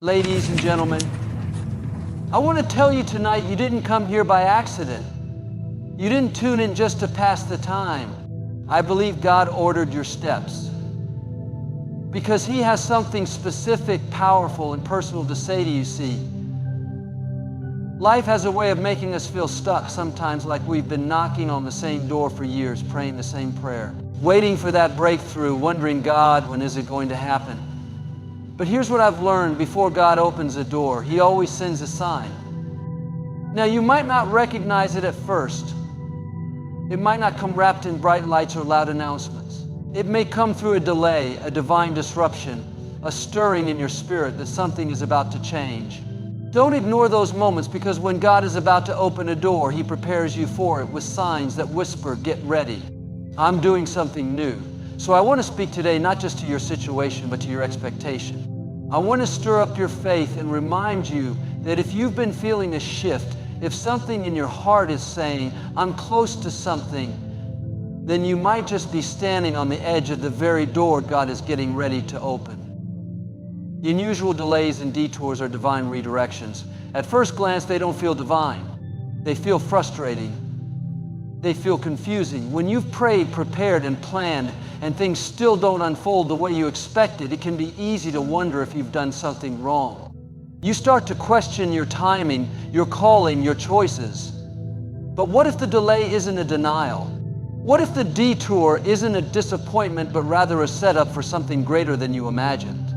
Ladies and gentlemen, I want to tell you tonight you didn't come here by accident. You didn't tune in just to pass the time. I believe God ordered your steps because He has something specific, powerful, and personal to say to you. See, life has a way of making us feel stuck sometimes, like we've been knocking on the same door for years, praying the same prayer, waiting for that breakthrough, wondering, God, when is it going to happen? But here's what I've learned: before God opens a door, He always sends a sign. Now, you might not recognize it at first. It might not come wrapped in bright lights or loud announcements. It may come through a delay, a divine disruption, a stirring in your spirit that something is about to change. Don't ignore those moments, because when God is about to open a door, He prepares you for it with signs that whisper, get ready. I'm doing something new. So I want to speak today not just to your situation, but to your expectation. I want to stir up your faith and remind you that if you've been feeling a shift, if something in your heart is saying, I'm close to something, then you might just be standing on the edge of the very door God is getting ready to open. The unusual delays and detours are divine redirections. At first glance, they don't feel divine. They feel frustrating. They feel confusing. When you've prayed, prepared, and planned, and things still don't unfold the way you expected, it can be easy to wonder if you've done something wrong. You start to question your timing, your calling, your choices. But what if the delay isn't a denial? What if the detour isn't a disappointment, but rather a setup for something greater than you imagined?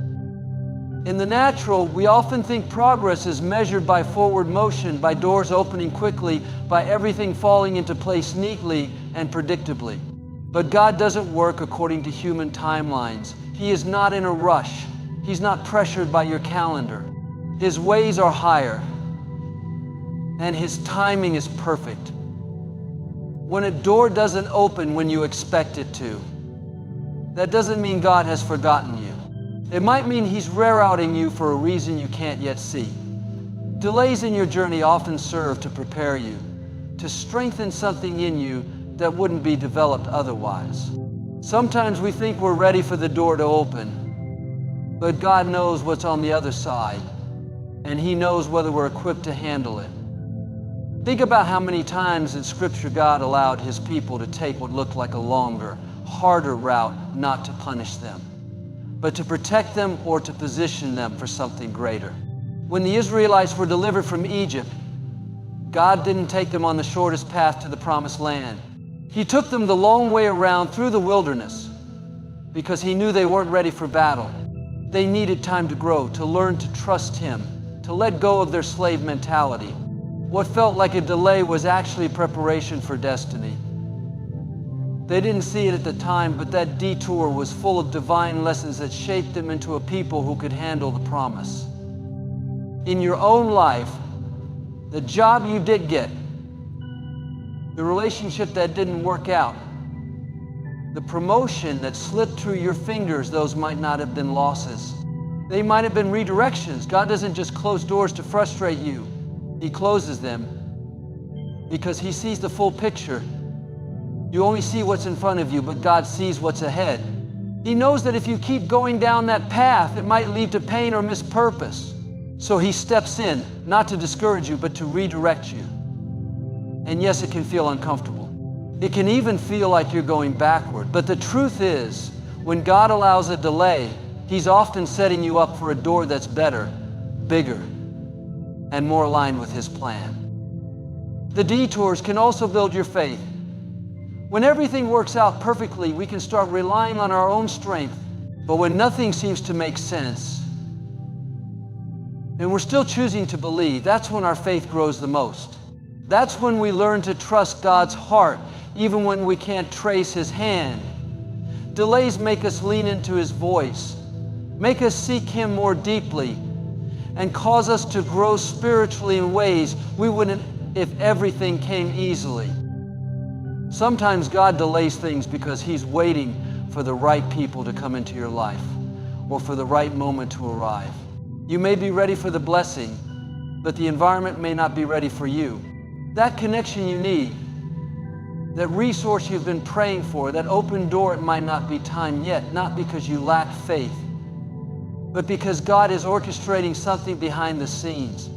In the natural, we often think progress is measured by forward motion, by doors opening quickly, by everything falling into place neatly and predictably. But God doesn't work according to human timelines. He is not in a rush. He's not pressured by your calendar. His ways are higher, and His timing is perfect. When a door doesn't open when you expect it to, that doesn't mean God has forgotten you. It might mean He's rerouting you for a reason you can't yet see. Delays in your journey often serve to prepare you, to strengthen something in you that wouldn't be developed otherwise. Sometimes we think we're ready for the door to open, but God knows what's on the other side, and He knows whether we're equipped to handle it. Think about how many times in Scripture God allowed His people to take what looked like a longer, harder route, not to punish them, but to protect them or to position them for something greater. When the Israelites were delivered from Egypt, God didn't take them on the shortest path to the promised land. He took them the long way around through the wilderness because He knew they weren't ready for battle. They needed time to grow, to learn to trust Him, to let go of their slave mentality. What felt like a delay was actually preparation for destiny. They didn't see it at the time, but that detour was full of divine lessons that shaped them into a people who could handle the promise. In your own life, the job you did get, the relationship that didn't work out, the promotion that slipped through your fingers, those might not have been losses. They might have been redirections. God doesn't just close doors to frustrate you. He closes them because He sees the full picture. You only see what's in front of you, but God sees what's ahead. He knows that if you keep going down that path, it might lead to pain or missed purpose. So He steps in, not to discourage you, but to redirect you. And yes, it can feel uncomfortable. It can even feel like you're going backward. But the truth is, when God allows a delay, He's often setting you up for a door that's better, bigger, and more aligned with His plan. The detours can also build your faith. When everything works out perfectly, we can start relying on our own strength. But when nothing seems to make sense, and we're still choosing to believe, that's when our faith grows the most. That's when we learn to trust God's heart, even when we can't trace His hand. Delays make us lean into His voice, make us seek Him more deeply, and cause us to grow spiritually in ways we wouldn't if everything came easily. Sometimes God delays things because He's waiting for the right people to come into your life, or for the right moment to arrive. You may be ready for the blessing, but the environment may not be ready for you. That connection you need, that resource you've been praying for, that open door, it might not be time yet, not because you lack faith, but because God is orchestrating something behind the scenes.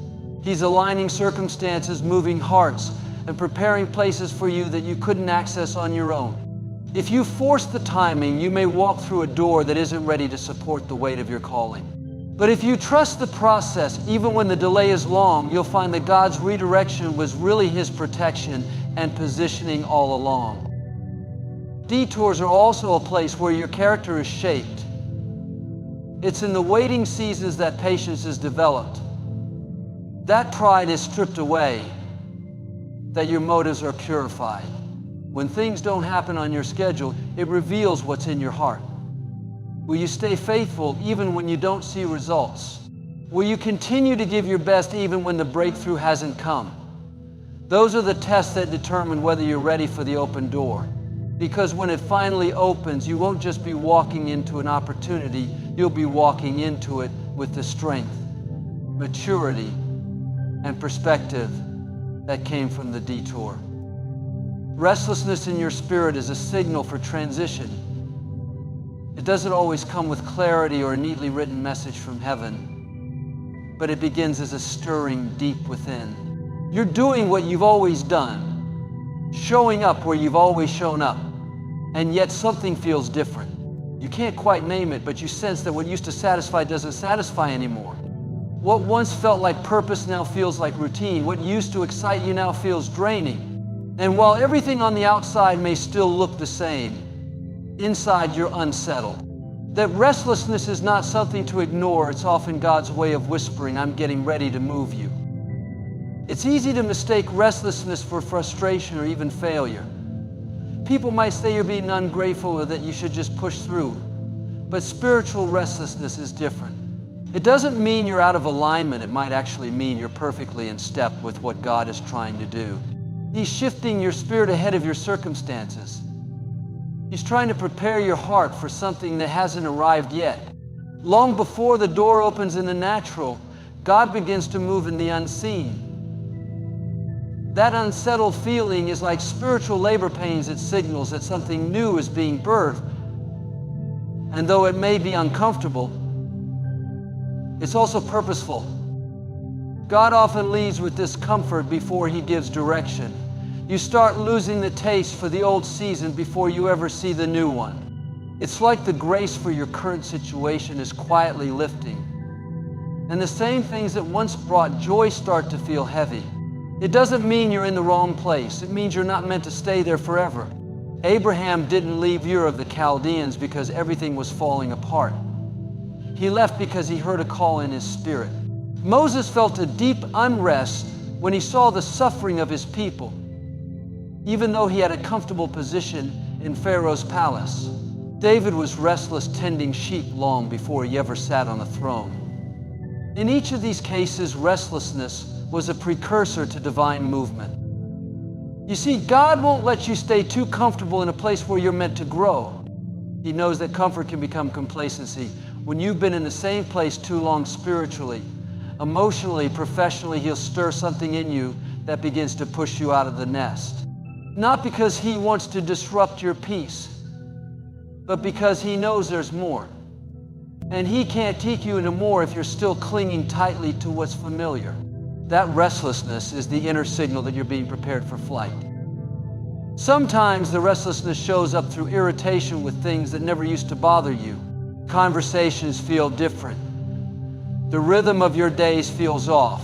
He's aligning circumstances, moving hearts, and preparing places for you that you couldn't access on your own. If you force the timing, you may walk through a door that isn't ready to support the weight of your calling. But if you trust the process, even when the delay is long, you'll find that God's redirection was really His protection and positioning all along. Detours are also a place where your character is shaped. It's in the waiting seasons that patience is developed. That pride is stripped away, that your motives are purified. When things don't happen on your schedule, it reveals what's in your heart. Will you stay faithful even when you don't see results? Will you continue to give your best even when the breakthrough hasn't come? Those are the tests that determine whether you're ready for the open door. Because when it finally opens, you won't just be walking into an opportunity, you'll be walking into it with the strength, maturity, and perspective that came from the detour. Restlessness in your spirit is a signal for transition. It doesn't always come with clarity or a neatly written message from heaven, but it begins as a stirring deep within. You're doing what you've always done, showing up where you've always shown up, and yet something feels different. You can't quite name it, but you sense that what used to satisfy doesn't satisfy anymore. What once felt like purpose now feels like routine. What used to excite you now feels draining. And while everything on the outside may still look the same, inside you're unsettled. That restlessness is not something to ignore. It's often God's way of whispering, I'm getting ready to move you. It's easy to mistake restlessness for frustration or even failure. People might say you're being ungrateful or that you should just push through. But spiritual restlessness is different. It doesn't mean you're out of alignment. It might actually mean you're perfectly in step with what God is trying to do. He's shifting your spirit ahead of your circumstances. He's trying to prepare your heart for something that hasn't arrived yet. Long before the door opens in the natural, God begins to move in the unseen. That unsettled feeling is like spiritual labor pains. It signals that something new is being birthed. And though it may be uncomfortable, it's also purposeful. God often leads with discomfort before He gives direction. You start losing the taste for the old season before you ever see the new one. It's like the grace for your current situation is quietly lifting. And the same things that once brought joy start to feel heavy. It doesn't mean you're in the wrong place. It means you're not meant to stay there forever. Abraham didn't leave Ur of the Chaldeans because everything was falling apart. He left because he heard a call in his spirit. Moses felt a deep unrest when he saw the suffering of his people, even though he had a comfortable position in Pharaoh's palace. David was restless tending sheep long before he ever sat on a throne. In each of these cases, restlessness was a precursor to divine movement. You see, God won't let you stay too comfortable in a place where you're meant to grow. He knows that comfort can become complacency. When you've been in the same place too long spiritually, emotionally, professionally, He'll stir something in you that begins to push you out of the nest. Not because He wants to disrupt your peace, but because He knows there's more. And He can't take you into more if you're still clinging tightly to what's familiar. That restlessness is the inner signal that you're being prepared for flight. Sometimes the restlessness shows up through irritation with things that never used to bother you. Conversations feel different. The rhythm of your days feels off.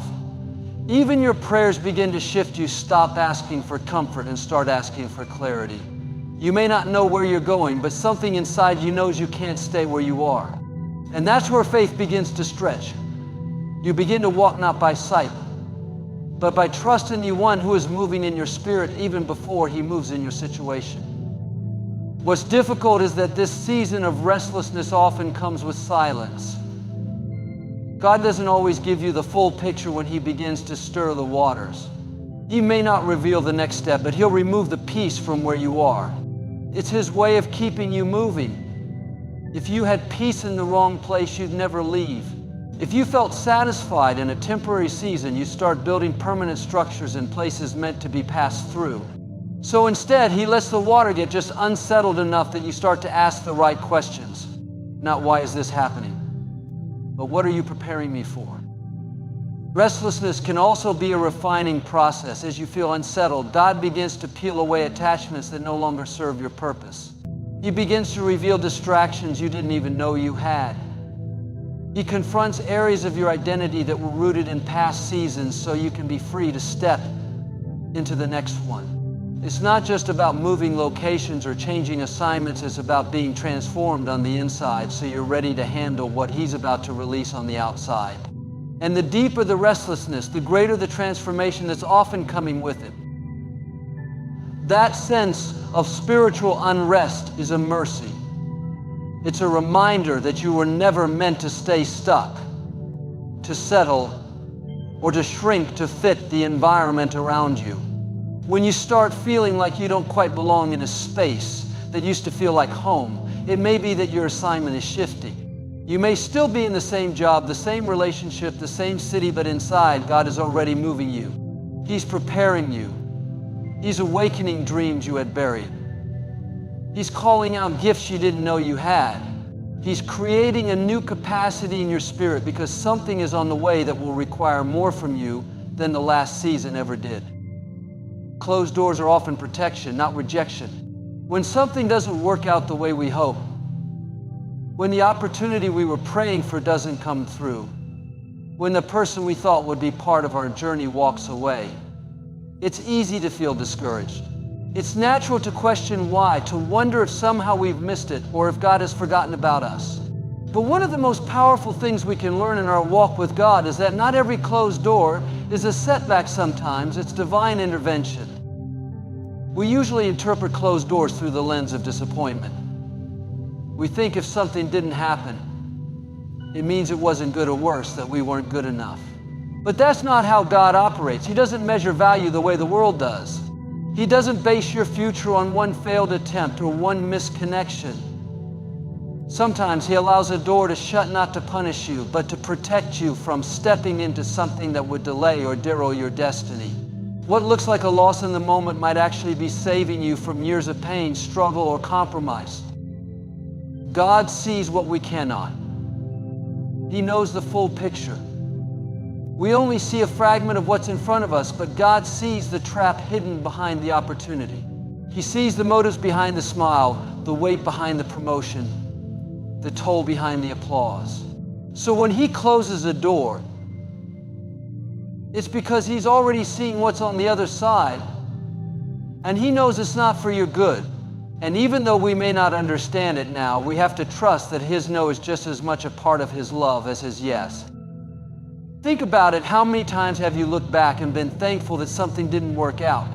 Even your prayers begin to shift. You stop asking for comfort and start asking for clarity. You may not know where you're going, but something inside you knows you can't stay where you are. And that's where faith begins to stretch. You begin to walk not by sight, but by trusting the one who is moving in your spirit even before He moves in your situation. What's difficult is that this season of restlessness often comes with silence. God doesn't always give you the full picture when He begins to stir the waters. He may not reveal the next step, but He'll remove the peace from where you are. It's His way of keeping you moving. If you had peace in the wrong place, you'd never leave. If you felt satisfied in a temporary season, you start building permanent structures in places meant to be passed through. So instead, He lets the water get just unsettled enough that you start to ask the right questions. Not why is this happening? but what are you preparing me for? Restlessness can also be a refining process. As you feel unsettled, God begins to peel away attachments that no longer serve your purpose. He begins to reveal distractions you didn't even know you had. He confronts areas of your identity that were rooted in past seasons so you can be free to step into the next one. It's not just about moving locations or changing assignments, it's about being transformed on the inside so you're ready to handle what He's about to release on the outside. And the deeper the restlessness, the greater the transformation that's often coming with it. That sense of spiritual unrest is a mercy. It's a reminder that you were never meant to stay stuck, to settle, or to shrink to fit the environment around you. When you start feeling like you don't quite belong in a space that used to feel like home, it may be that your assignment is shifting. You may still be in the same job, the same relationship, the same city, but inside, God is already moving you. He's preparing you. He's awakening dreams you had buried. He's calling out gifts you didn't know you had. He's creating a new capacity in your spirit because something is on the way that will require more from you than the last season ever did. Closed doors are often protection, not rejection. When something doesn't work out the way we hope, when the opportunity we were praying for doesn't come through, when the person we thought would be part of our journey walks away, it's easy to feel discouraged. It's natural to question why, to wonder if somehow we've missed it or if God has forgotten about us. But one of the most powerful things we can learn in our walk with God is that not every closed door is a setback sometimes, it's divine intervention. We usually interpret closed doors through the lens of disappointment. We think if something didn't happen, it means it wasn't good or worse, that we weren't good enough. But that's not how God operates. He doesn't measure value the way the world does. He doesn't base your future on one failed attempt or one misconnection. Sometimes He allows a door to shut not to punish you, but to protect you from stepping into something that would delay or derail your destiny. What looks like a loss in the moment might actually be saving you from years of pain, struggle, or compromise. God sees what we cannot. He knows the full picture. We only see a fragment of what's in front of us, but God sees the trap hidden behind the opportunity. He sees the motives behind the smile, the weight behind the promotion, the toll behind the applause. So when He closes a door, it's because He's already seeing what's on the other side, and He knows it's not for your good. And even though we may not understand it now, we have to trust that His no is just as much a part of His love as His yes. Think about it. How many times have you looked back and been thankful that something didn't work out?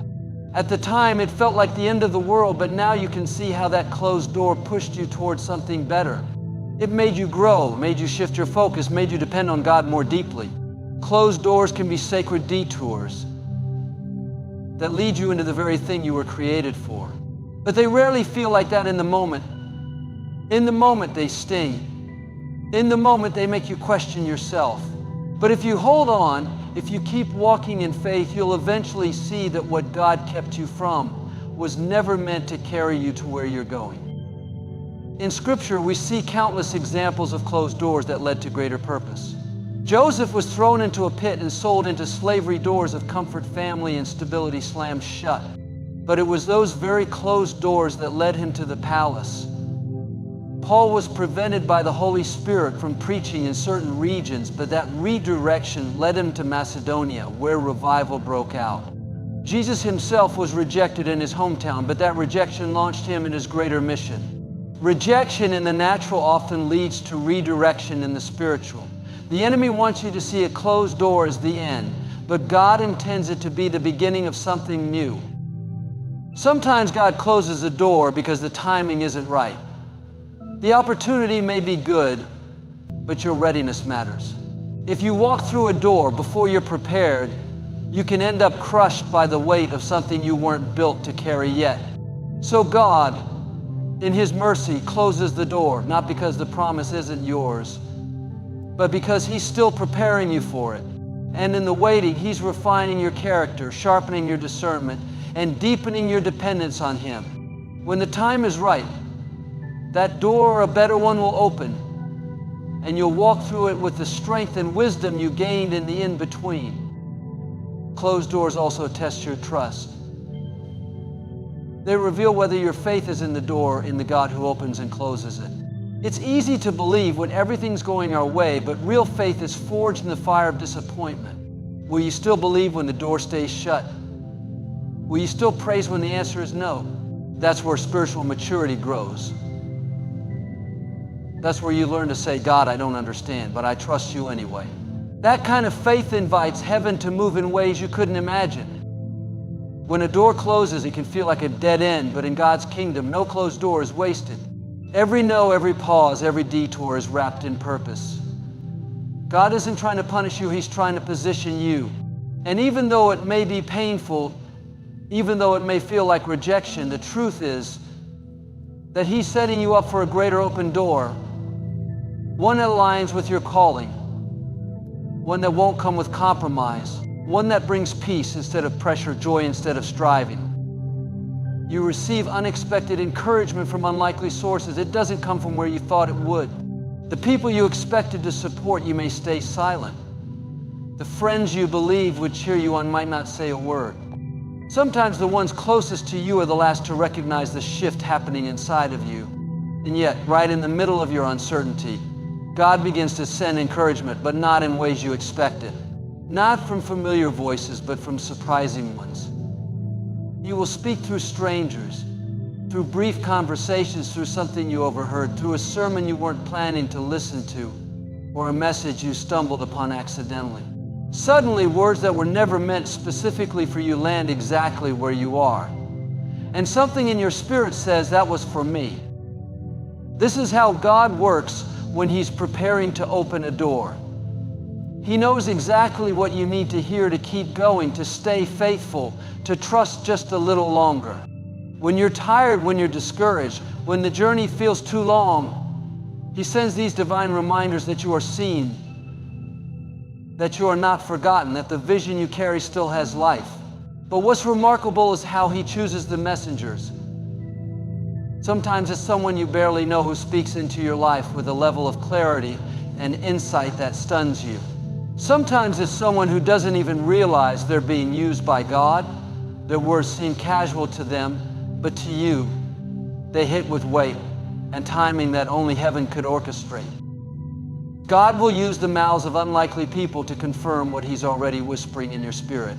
At the time, it felt like the end of the world, but now you can see how that closed door pushed you towards something better. It made you grow, made you shift your focus, made you depend on God more deeply. Closed doors can be sacred detours that lead you into the very thing you were created for. But they rarely feel like that in the moment. In the moment, they sting. In the moment, they make you question yourself. But if you hold on, if you keep walking in faith, you'll eventually see that what God kept you from was never meant to carry you to where you're going. In Scripture, we see countless examples of closed doors that led to greater purpose. Joseph was thrown into a pit and sold into slavery. Doors of comfort, family, and stability slammed shut. But it was those very closed doors that led him to the palace. Paul was prevented by the Holy Spirit from preaching in certain regions, but that redirection led him to Macedonia, where revival broke out. Jesus Himself was rejected in His hometown, but that rejection launched Him in His greater mission. Rejection in the natural often leads to redirection in the spiritual. The enemy wants you to see a closed door as the end, but God intends it to be the beginning of something new. Sometimes God closes a door because the timing isn't right. The opportunity may be good, but your readiness matters. If you walk through a door before you're prepared, you can end up crushed by the weight of something you weren't built to carry yet. So God, in His mercy, closes the door, not because the promise isn't yours, but because He's still preparing you for it. And in the waiting, He's refining your character, sharpening your discernment, and deepening your dependence on Him. When the time is right, that door or a better one will open. and you'll walk through it with the strength and wisdom you gained in the in-between. Closed doors also test your trust. They reveal whether your faith is in the door, in the God who opens and closes it. It's easy to believe when everything's going our way, but real faith is forged in the fire of disappointment. Will you still believe when the door stays shut? Will you still praise when the answer is no? That's where spiritual maturity grows. That's where you learn to say, God, I don't understand, but I trust you anyway. That kind of faith invites heaven to move in ways you couldn't imagine. When a door closes, it can feel like a dead end, but in God's kingdom, no closed door is wasted. Every no, every pause, every detour is wrapped in purpose. God isn't trying to punish you, He's trying to position you. And even though it may be painful, even though it may feel like rejection, the truth is that He's setting you up for a greater open door, one that aligns with your calling, one that won't come with compromise, one that brings peace instead of pressure, joy instead of striving. You receive unexpected encouragement from unlikely sources. It doesn't come from where you thought it would. The people you expected to support you may stay silent. The friends you believe would cheer you on might not say a word. Sometimes the ones closest to you are the last to recognize the shift happening inside of you. And yet, right in the middle of your uncertainty, God begins to send encouragement, but not in ways you expected. Not from familiar voices, but from surprising ones. He will speak through strangers, through brief conversations, through something you overheard, through a sermon you weren't planning to listen to, or a message you stumbled upon accidentally. Suddenly, words that were never meant specifically for you land exactly where you are. And something in your spirit says, that was for me. This is how God works when He's preparing to open a door. He knows exactly what you need to hear to keep going, to stay faithful, to trust just a little longer. When you're tired, when you're discouraged, when the journey feels too long, He sends these divine reminders that you are seen, that you are not forgotten, that the vision you carry still has life. But what's remarkable is how He chooses the messengers. Sometimes it's someone you barely know who speaks into your life with a level of clarity and insight that stuns you. Sometimes it's someone who doesn't even realize they're being used by God. Their words seem casual to them, but to you, they hit with weight and timing that only heaven could orchestrate. God will use the mouths of unlikely people to confirm what He's already whispering in your spirit.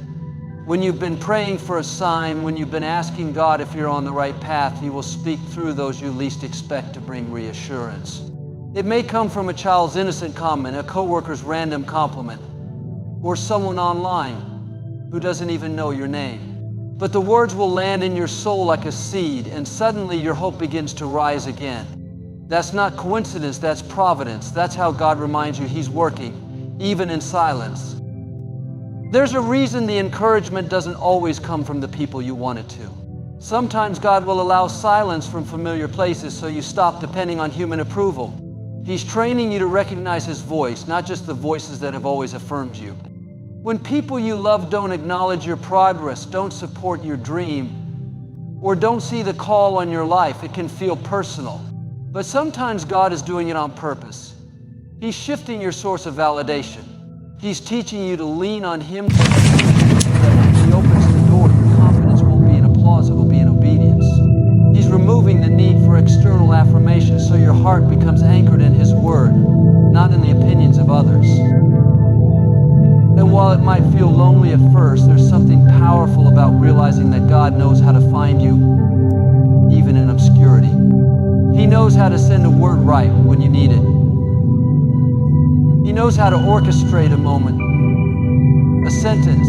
When you've been praying for a sign, when you've been asking God if you're on the right path, He will speak through those you least expect to bring reassurance. It may come from a child's innocent comment, a coworker's random compliment, or someone online who doesn't even know your name. But the words will land in your soul like a seed, and suddenly your hope begins to rise again. That's not coincidence, that's providence. That's how God reminds you He's working, even in silence. There's a reason the encouragement doesn't always come from the people you want it to. Sometimes God will allow silence from familiar places so you stop depending on human approval. He's training you to recognize His voice, not just the voices that have always affirmed you. When people you love don't acknowledge your progress, don't support your dream, or don't see the call on your life, it can feel personal. But sometimes God is doing it on purpose. He's shifting your source of validation. He's teaching you to lean on Him so that when He opens the door, your confidence won't be in applause, it will be in obedience. He's removing the need for external affirmation so your heart becomes anchored in His Word, not in the opinions of others. And while it might feel lonely at first, there's something powerful about realizing that God knows how to find you, even in obscurity. He knows how to send a word right when you need it. He knows how to orchestrate a moment, a sentence,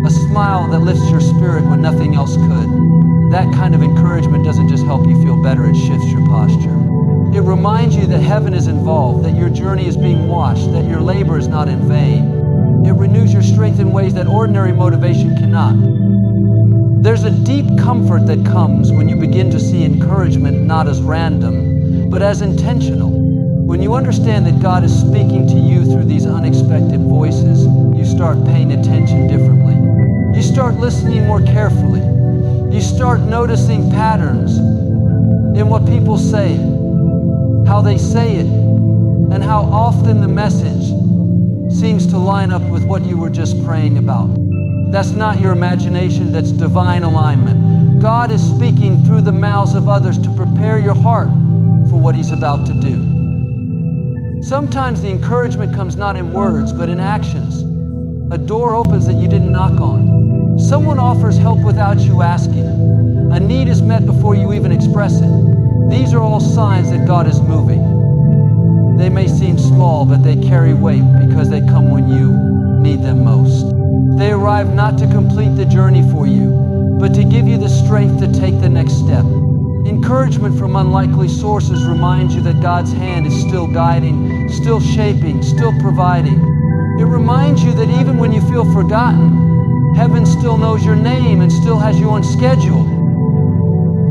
a smile that lifts your spirit when nothing else could. That kind of encouragement doesn't just help you feel better, it shifts your posture. It reminds you that heaven is involved, that your journey is being watched, that your labor is not in vain. It renews your strength in ways that ordinary motivation cannot. There's a deep comfort that comes when you begin to see encouragement not as random, but as intentional. When you understand that God is speaking to you through these unexpected voices, you start paying attention differently. You start listening more carefully. You start noticing patterns in what people say, how they say it, and how often the message seems to line up with what you were just praying about. That's not your imagination, that's divine alignment. God is speaking through the mouths of others to prepare your heart for what He's about to do. Sometimes the encouragement comes not in words, but in actions. A door opens that you didn't knock on. Someone offers help without you asking. A need is met before you even express it. These are all signs that God is moving. They may seem small, but they carry weight because they come when you need them most. They arrive not to complete the journey for you, but to give you the strength to take the next step. Encouragement from unlikely sources reminds you that God's hand is still guiding, still shaping, still providing. It reminds you that even when you feel forgotten, heaven still knows your name and still has you on schedule.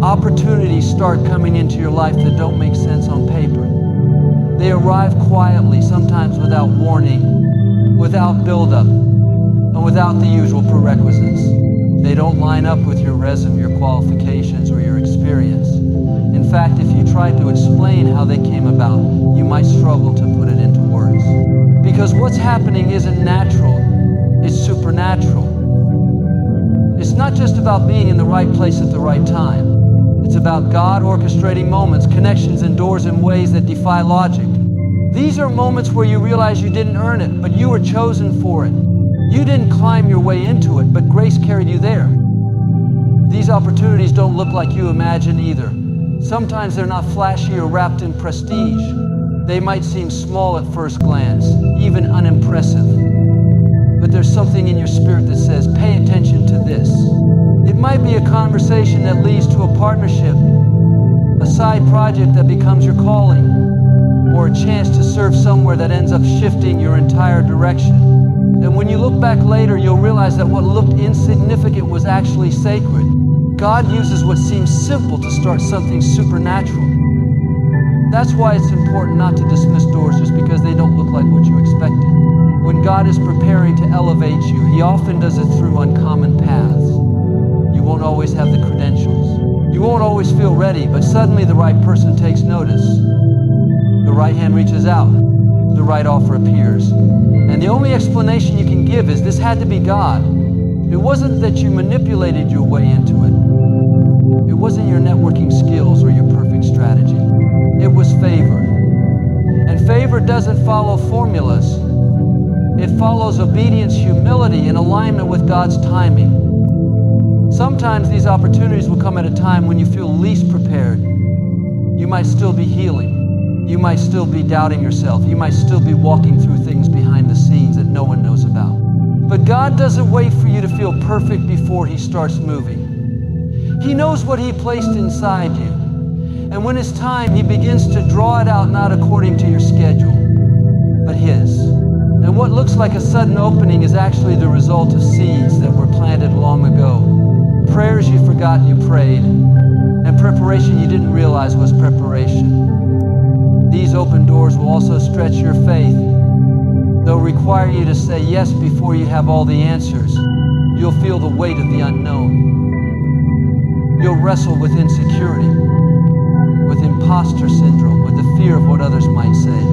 Opportunities start coming into your life that don't make sense on paper. They arrive quietly, sometimes without warning, without buildup, and without the usual prerequisites. They don't line up with your resume, your qualifications, or your experience. In fact, if you tried to explain how they came about, you might struggle to put it into words. Because what's happening isn't natural, it's supernatural. It's not just about being in the right place at the right time. It's about God orchestrating moments, connections, and doors in ways that defy logic. These are moments where you realize you didn't earn it, but you were chosen for it. You didn't climb your way into it, but grace carried you there. These opportunities don't look like you imagine either. Sometimes they're not flashy or wrapped in prestige. They might seem small at first glance, even unimpressive. But there's something in your spirit that says, pay attention to this. It might be a conversation that leads to a partnership, a side project that becomes your calling, or a chance to serve somewhere that ends up shifting your entire direction. And when you look back later, you'll realize that what looked insignificant was actually sacred. God uses what seems simple to start something supernatural. That's why it's important not to dismiss doors just because they don't look like what you expected. When God is preparing to elevate you, He often does it through uncommon paths. You won't always have the credentials. You won't always feel ready, but suddenly the right person takes notice. The right hand reaches out. The right offer appears. And the only explanation you can give is this had to be God. It wasn't that you manipulated your way into it. It wasn't your networking skills or your perfect strategy. It was favor. And favor doesn't follow formulas. It follows obedience, humility, and alignment with God's timing. Sometimes these opportunities will come at a time when you feel least prepared. You might still be healing. You might still be doubting yourself. You might still be walking through things behind the scenes that no one knows about. But God doesn't wait for you to feel perfect before He starts moving. He knows what He placed inside you. And when it's time, He begins to draw it out not according to your schedule, but His. And what looks like a sudden opening is actually the result of seeds that were planted long ago. Prayers you forgot you prayed, and preparation you didn't realize was preparation. These open doors will also stretch your faith. They'll require you to say yes before you have all the answers. You'll feel the weight of the unknown. You'll wrestle with insecurity, with imposter syndrome, with the fear of what others might say.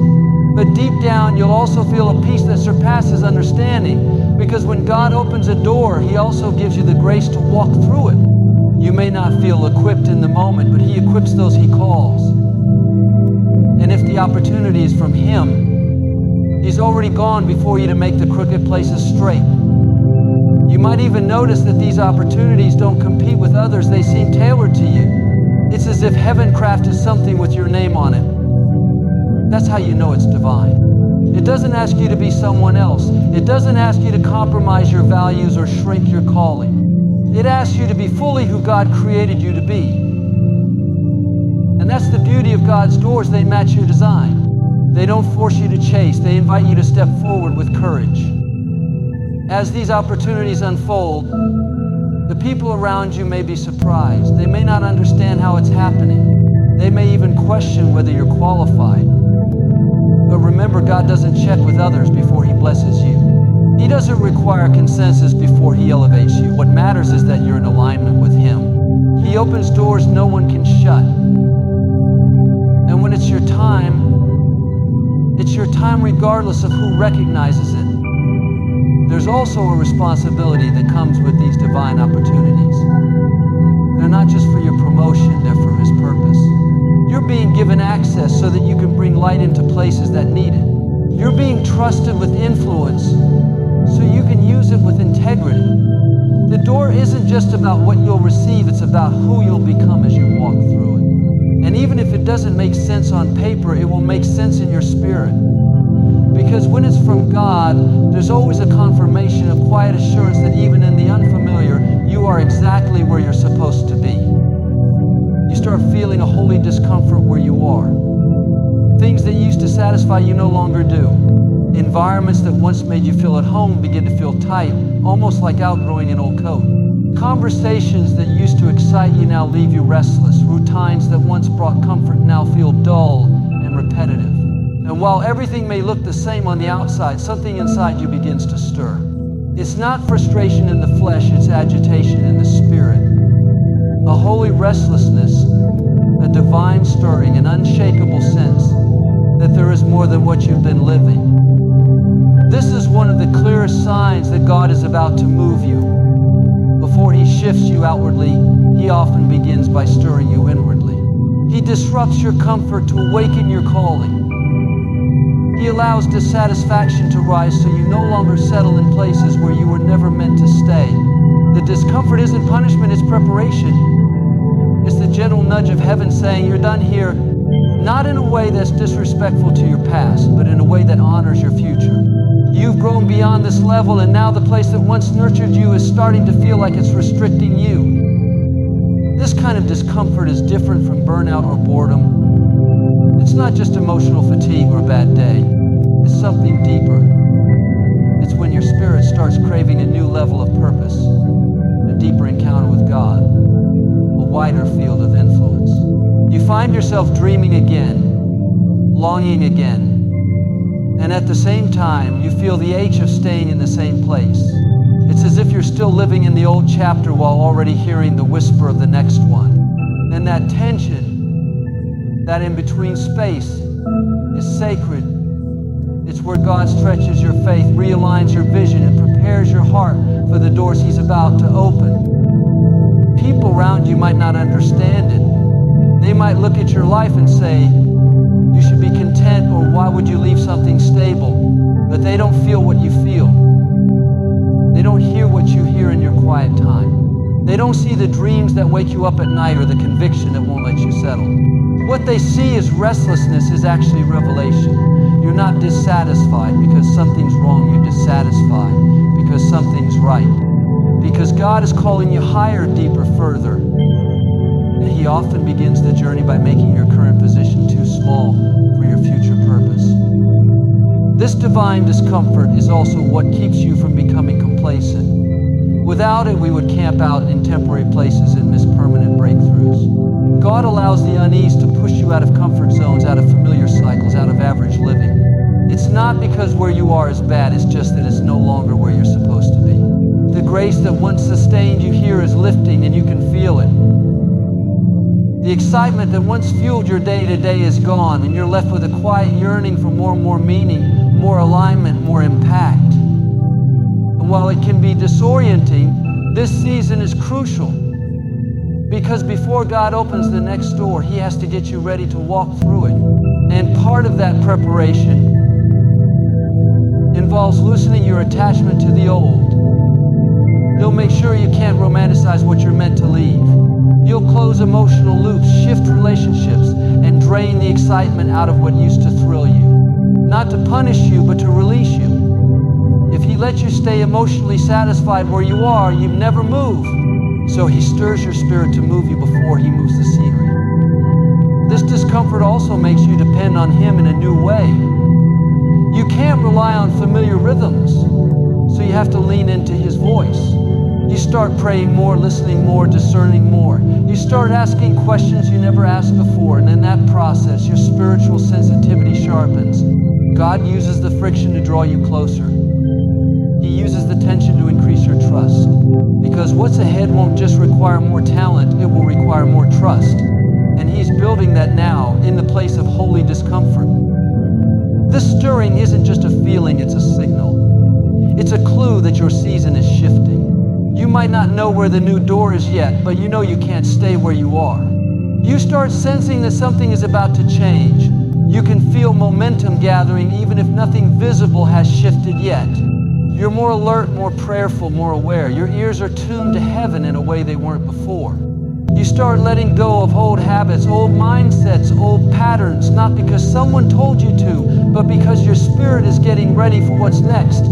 But deep down, you'll also feel a peace that surpasses understanding, because when God opens a door, He also gives you the grace to walk through it. You may not feel equipped in the moment, but He equips those He calls. And if the opportunity is from Him, He's already gone before you to make the crooked places straight. You might even notice that these opportunities don't compete with others, they seem tailored to you. It's as if heaven crafted something with your name on it. That's how you know it's divine. It doesn't ask you to be someone else. It doesn't ask you to compromise your values or shrink your calling. It asks you to be fully who God created you to be. And that's the beauty of God's doors. They match your design. They don't force you to chase. They invite you to step forward with courage. As these opportunities unfold, the people around you may be surprised. They may not understand how it's happening. They may even question whether you're qualified. But remember, God doesn't check with others before He blesses you. He doesn't require consensus before He elevates you. What matters is that you're in alignment with Him. He opens doors no one can shut. And when it's your time, It's your time regardless of who recognizes it. There's also a responsibility that comes with these divine opportunities. They're not just for your promotion, they're for His purpose. You're being given access so that you can bring light into places that need it. You're being trusted with influence so you can use it with integrity. The door isn't just about what you'll receive, it's about who you'll become as you walk through it. And even if it doesn't make sense on paper, it will make sense in your spirit. Because when it's from God, there's always a confirmation of quiet assurance that even in the unfamiliar, you are exactly where you're supposed to be. You start feeling a holy discomfort where you are. Things that used to satisfy you no longer do. Environments that once made you feel at home begin to feel tight, almost like outgrowing an old coat. Conversations that used to excite you now leave you restless. Routines that once brought comfort now feel dull and repetitive. And while everything may look the same on the outside, something inside you begins to stir. It's not frustration in the flesh, it's agitation in the spirit. A holy restlessness, a divine stirring, an unshakable sense that there is more than what you've been living. This is one of the clearest signs that God is about to move you. Before He shifts you outwardly, He often begins by stirring you inwardly. He disrupts your comfort to awaken your calling. He allows dissatisfaction to rise so you no longer settle in places where you were never meant to stay. The discomfort isn't punishment, it's preparation. It's the gentle nudge of heaven saying, you're done here, not in a way that's disrespectful to your past, but in a way that honors your future. You've grown beyond this level, and now the place that once nurtured you is starting to feel like it's restricting you. This kind of discomfort is different from burnout or boredom. It's not just emotional fatigue or a bad day. It's something deeper. It's when your spirit starts craving a new level of purpose, a deeper encounter with God, a wider field of influence. You find yourself dreaming again, longing again, and at the same time, you feel the ache of staying in the same place. It's as if you're still living in the old chapter while already hearing the whisper of the next one. And that tension, that in-between space, is sacred. It's where God stretches your faith, realigns your vision, and prepares your heart for the doors He's about to open. People around you might not understand it. They might look at your life and say, you should be content, or why would you leave something stable? But they don't feel what you feel. They don't hear what you hear in your quiet time. They don't see the dreams that wake you up at night or the conviction that won't let you settle. What they see as restlessness is actually revelation. You're not dissatisfied because something's wrong. You're dissatisfied because something's right. Because God is calling you higher, deeper, further. And He often begins the journey by making your current position too small for your future purpose. This divine discomfort is also what keeps you from becoming complacent. Without it, we would camp out in temporary places and miss permanent breakthroughs. God allows the unease to push you out of comfort zones, out of familiar cycles, out of average living. It's not because where you are is bad, it's just that it's no longer where you're supposed to be. The grace that once sustained you here is lifting, and you can feel it. The excitement that once fueled your day-to-day is gone, and you're left with a quiet yearning for more and more meaning, more alignment, more impact. And while it can be disorienting, this season is crucial. Because before God opens the next door, He has to get you ready to walk through it. And part of that preparation involves loosening your attachment to the old. He'll make sure you can't romanticize what you're meant to leave. You'll close emotional loops, shift relationships, and drain the excitement out of what used to thrill you. Not to punish you, but to release you. If He lets you stay emotionally satisfied where you are, you've never moved. So He stirs your spirit to move you before He moves the scenery. This discomfort also makes you depend on Him in a new way. You can't rely on familiar rhythms, so you have to lean into His voice. You start praying more, listening more, discerning more. You start asking questions you never asked before, and in that process, your spiritual sensitivity sharpens. God uses the friction to draw you closer. He uses the tension to increase your trust. Because what's ahead won't just require more talent, it will require more trust. And He's building that now in the place of holy discomfort. This stirring isn't just a feeling, it's a signal. It's a clue that your season is shifting. You might not know where the new door is yet, but you know you can't stay where you are. You start sensing that something is about to change. You can feel momentum gathering even if nothing visible has shifted yet. You're more alert, more prayerful, more aware. Your ears are tuned to heaven in a way they weren't before. You start letting go of old habits, old mindsets, old patterns, not because someone told you to, but because your spirit is getting ready for what's next.